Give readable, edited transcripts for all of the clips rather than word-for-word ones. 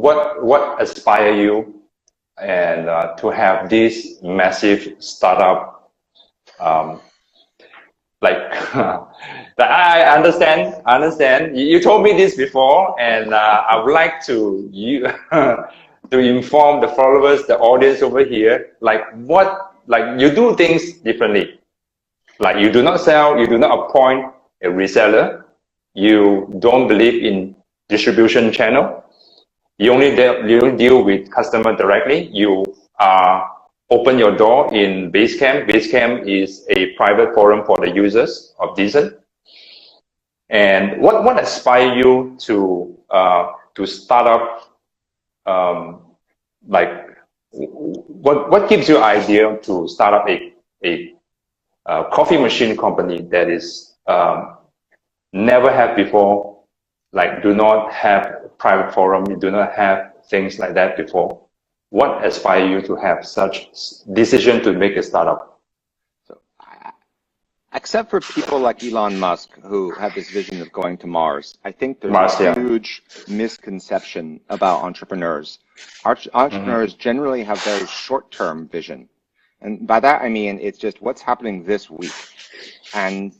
what inspire you and to have this massive startup, like I understand. You told me this before, and I would like to to inform the followers, the audience over here, like you do things differently. Like you do not sell, you do not appoint a reseller, you don't believe in distribution channel. You only deal with customer directly. You open your door in Basecamp. Basecamp is a private forum for the users of Decent. And what inspired you to start up? Like what gives you idea to start up a coffee machine company that is never had before? Like do not have private forum, you do not have things like that before. What inspired you to have such decision to make a startup? So, except for people like Elon Musk who have this vision of going to Mars, I think there's a huge misconception about entrepreneurs. Entrepreneurs generally have very short-term vision. And by that, I mean, it's just what's happening this week. And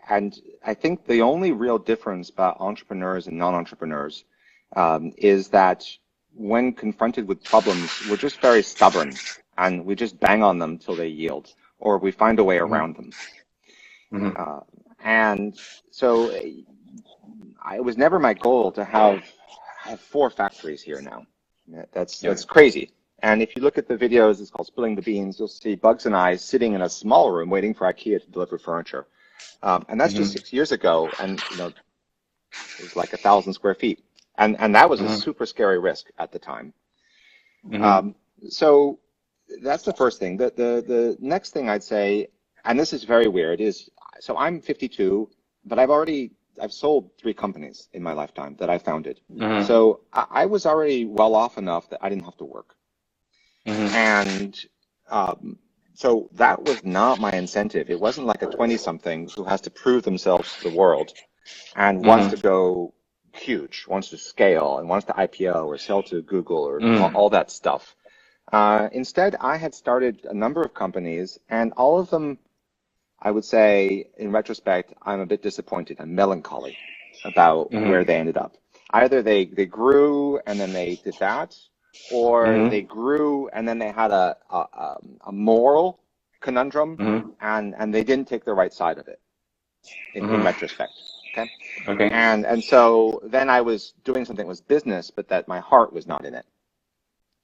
I think the only real difference about entrepreneurs and non-entrepreneurs is that when confronted with problems, we're just very stubborn and we just bang on them till they yield, or we find a way around them. And so it was never my goal to have 4 factories here now. That's crazy. And if you look at the videos, it's called Spilling the Beans, you'll see Bugs and I sitting in a small room waiting for IKEA to deliver furniture. And that's just 6 years ago, and it was like 1,000 square feet. And that was a super scary risk at the time. So that's the first thing. The next thing I'd say, and this is very weird, is so I'm 52, but I've sold 3 companies in my lifetime that I founded. So I was already well off enough that I didn't have to work. And so that was not my incentive. It wasn't like a 20-something who has to prove themselves to the world and wants to go huge, wants to scale, and wants to IPO or sell to Google or all that stuff. Instead, I had started a number of companies, and all of them, I would say, in retrospect, I'm a bit disappointed. I'm melancholy about where they ended up. Either they grew and then they did that, or they grew and then they had a moral conundrum and they didn't take the right side of it in retrospect. Okay. And so then I was doing something that was business, but that my heart was not in it.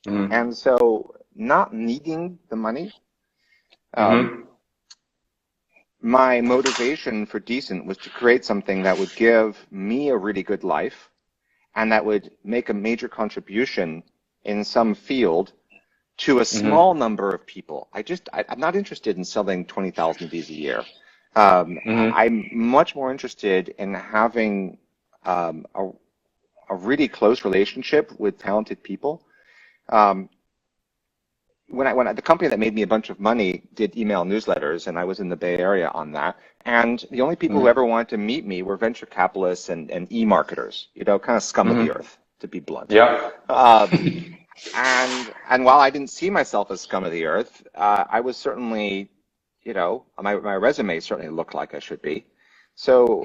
And so not needing the money, my motivation for Decent was to create something that would give me a really good life and that would make a major contribution in some field to a small number of people. I'm not interested in selling 20,000 of these a year. I'm much more interested in having a really close relationship with talented people. When the company that made me a bunch of money did email newsletters, and I was in the Bay Area on that, and the only people who ever wanted to meet me were venture capitalists and e-marketers, kind of scum of the earth, to be blunt. And while I didn't see myself as scum of the earth, I was certainly, my resume certainly looked like I should be. So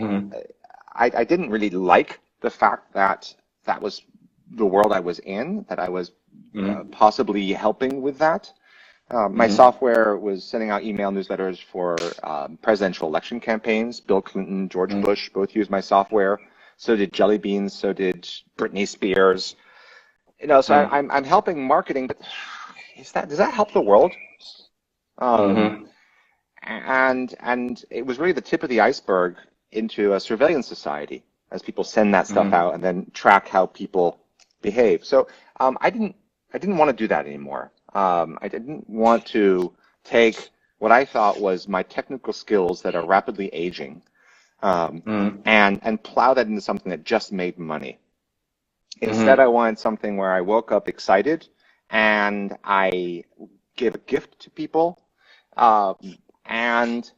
I didn't really like the fact that that was the world I was in, that I was possibly helping with that. My software was sending out email newsletters for presidential election campaigns. Bill Clinton, George Bush both used my software. So did Jelly Beans. So did Britney Spears. So I'm helping marketing, but does that help the world? And it was really the tip of the iceberg into a surveillance society as people send that stuff out and then track how people behave. So I didn't want to do that anymore. I didn't want to take what I thought was my technical skills that are rapidly aging and plow that into something that just made money. Instead, I wanted something where I woke up excited and I gave a gift to people, and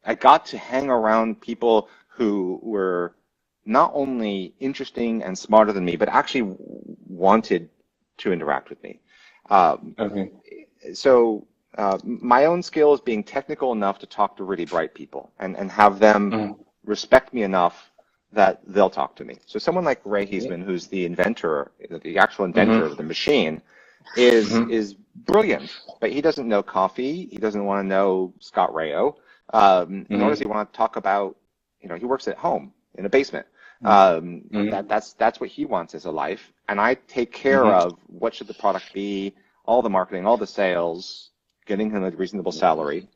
I got to hang around people who were not only interesting and smarter than me, but actually wanted to interact with me. Okay. So my own skill is being technical enough to talk to really bright people and have them respect me enough that they'll talk to me. So someone like Ray Heisman, who's the inventor, the actual inventor of the machine, is brilliant, but he doesn't know coffee. He doesn't want to know Scott Rayo. Nor does he want to talk about, he works at home in a basement. That's what he wants as a life. And I take care of what should the product be, all the marketing, all the sales, getting him a reasonable salary.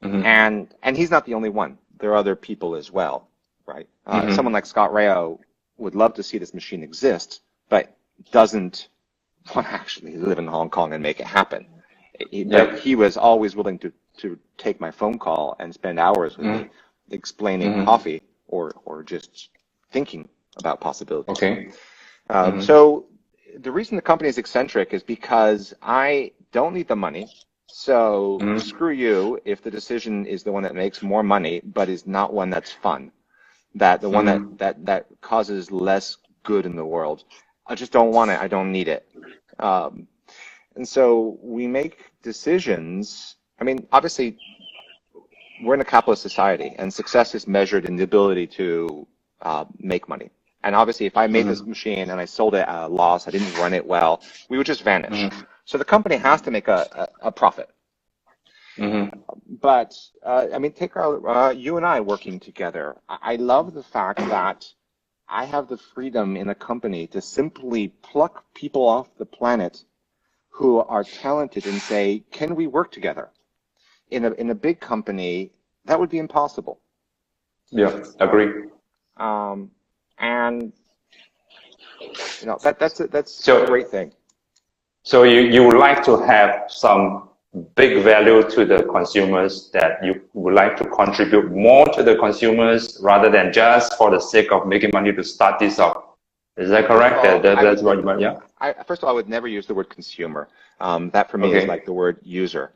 And he's not the only one. There are other people as well, right? Someone like Scott Rayo would love to see this machine exist, but doesn't want to actually live in Hong Kong and make it happen. But he was always willing to take my phone call and spend hours with me explaining coffee or just thinking about possibilities. Okay. So the reason the company is eccentric is because I don't need the money. So screw you if the decision is the one that makes more money, but is not one that's fun. That the one that causes less good in the world. I just don't want it. I don't need it. And so we make decisions. I mean, obviously, we're in a capitalist society, and success is measured in the ability to make money. And obviously, if I made this machine and I sold it at a loss, I didn't run it well, we would just vanish. So the company has to make a profit. But, I mean, take you and I working together. I love the fact that I have the freedom in a company to simply pluck people off the planet who are talented and say, can we work together? In a big company, that would be impossible. Yeah, agree. And that's a great thing. So you would like to have some big value to the consumers, that you would like to contribute more to the consumers rather than just for the sake of making money to start this up. Is that correct? That's what you meant, yeah? First of all, I would never use the word consumer. That for me is like the word user.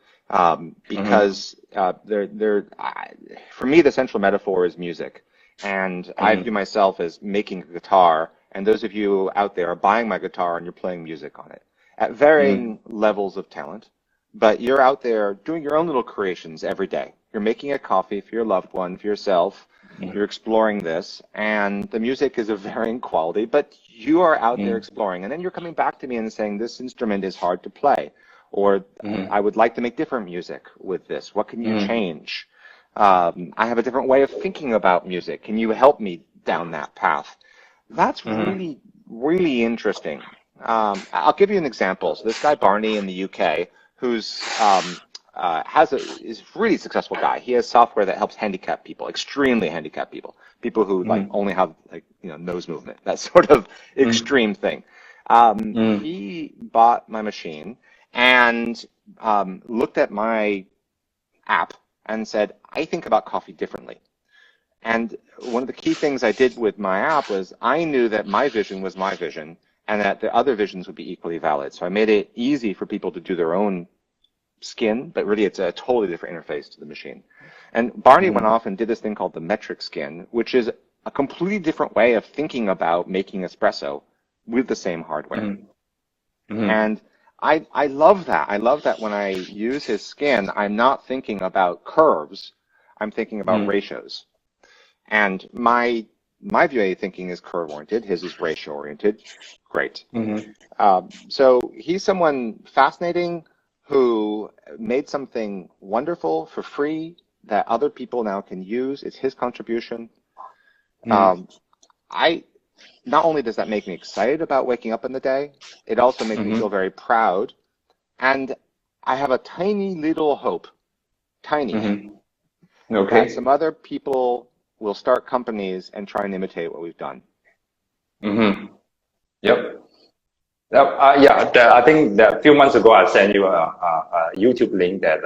Because for me, the central metaphor is music. And I view myself as making a guitar, and those of you out there are buying my guitar and you're playing music on it at varying levels of talent. But you're out there doing your own little creations every day. You're making a coffee for your loved one, for yourself. You're exploring this, and the music is of varying quality, but you are out there exploring. And then you're coming back to me and saying, this instrument is hard to play, or I would like to make different music with this. What can you change? I have a different way of thinking about music. Can you help me down that path? That's really, really interesting. I'll give you an example. So this guy Barney in the UK, who's is a really successful guy. He has software that helps handicapped people, extremely handicapped people who like only have like nose movement, that sort of extreme thing. He bought my machine and looked at my app and said, I think about coffee differently. And one of the key things I did with my app was I knew that my vision was my vision and that the other visions would be equally valid. So I made it easy for people to do their own skin, but really it's a totally different interface to the machine. And Barney went off and did this thing called the metric skin, which is a completely different way of thinking about making espresso with the same hardware. And I love that. I love that when I use his skin, I'm not thinking about curves. I'm thinking about ratios. And my view of thinking is curve-oriented. His is ratio-oriented. Great. So he's someone fascinating who made something wonderful for free that other people now can use. It's his contribution. Not only does that make me excited about waking up in the day, it also makes me feel very proud. And I have a tiny little hope, that some other people will start companies and try and imitate what we've done. Yep. I think that a few months ago I sent you a YouTube link that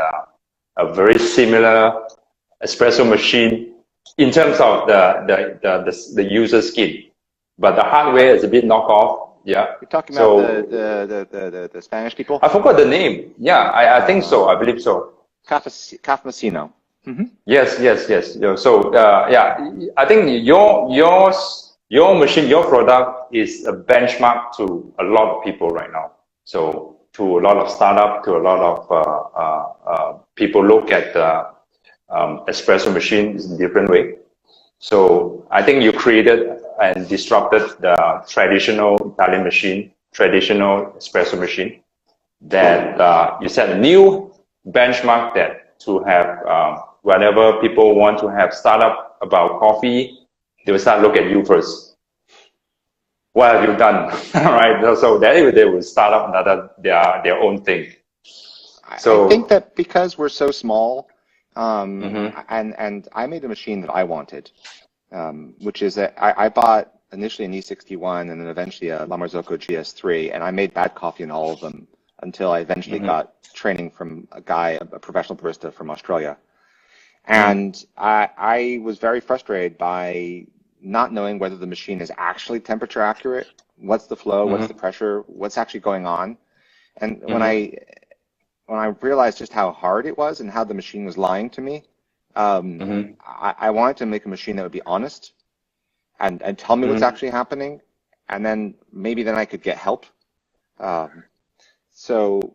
a very similar espresso machine in terms of the user skin, but the hardware is a bit knockoff. Yeah. You're talking about the Spanish people? I forgot the name. Yeah, I think so. I believe so. Cafecino. Yes, yes, yes. So yeah, I think your machine, your product is a benchmark to a lot of people right now. So to a lot of startup, to a lot of people look at the espresso machine in a different way. So I think you created and disrupted the traditional Italian machine, traditional espresso machine. That you set a new benchmark that to have whenever people want to have startup about coffee, they will start look at you first. What have you done? Right? So then they will start up another their own thing. I think So that because we're so small, mm-hmm, and I made a machine that I wanted, which is that I bought initially an E61 and then eventually a La Marzocco GS3, and I made bad coffee in all of them until I eventually mm-hmm, got training from a guy, a professional barista from Australia. mm-hmm, And I was very frustrated by not knowing whether the machine is actually temperature accurate, what's the flow, what's the mm-hmm, pressure, what's actually going on. And mm-hmm, when I realized just how hard it was and how the machine was lying to me, mm-hmm, I wanted to make a machine that would be honest and tell me what's mm-hmm, actually happening, and then maybe then I could get help. Um, so,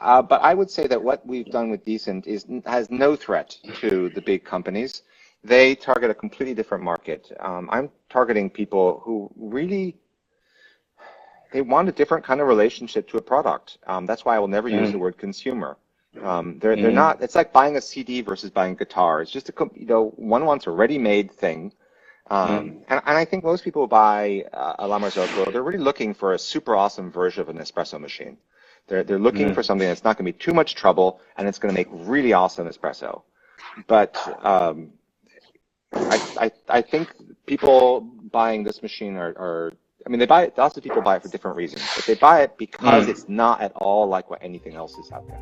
but I would say that what we've done with Decent has no threat to the big companies. They target a completely different market. I'm targeting people who really they want a different kind of relationship to a product. That's why I will never use the word consumer. They're mm-hmm, not. It's like buying a CD versus buying a guitar. It's just one wants a ready-made thing. mm-hmm, And I think most people buy a La Marzocco. They're really looking for a super awesome version of an espresso machine. They're looking for something that's not going to be too much trouble and it's going to make really awesome espresso. But I think people buying this machine are I mean they buy it. Lots of people buy it for different reasons, but they buy it because mm-hmm. it's not at all like what anything else is out there.